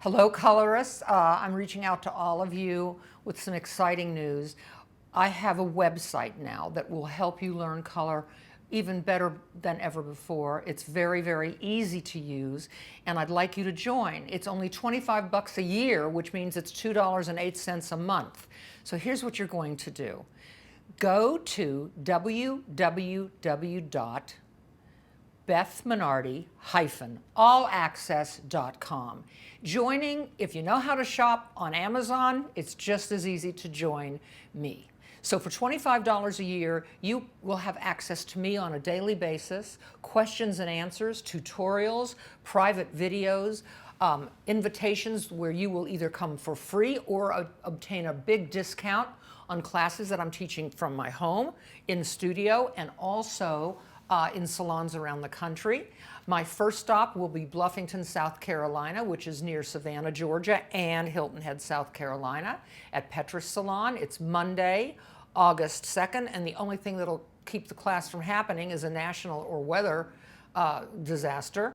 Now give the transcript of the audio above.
Hello, colorists. I'm reaching out to all of you with some exciting news. I have a website now that will help you learn color even better than ever before. It's very, very easy to use, and I'd like you to join. It's only 25 bucks a year, which means it's $2.08 a month. So here's what you're going to do. Go to www.bethminardi-allaccess.com. Joining, if you know how to shop on Amazon, it's just as easy to join me. So for $25 a year, you will have access to me on a daily basis, questions and answers, tutorials, private videos, invitations where you will either come for free or obtain a big discount on classes that I'm teaching from my home, in studio, and also in salons around the country. My first stop will be Bluffington, South Carolina, which is near Savannah, Georgia, and Hilton Head, South Carolina, at Petrus Salon. It's Monday, August 2nd, and the only thing that'll keep the class from happening is a national or weather disaster.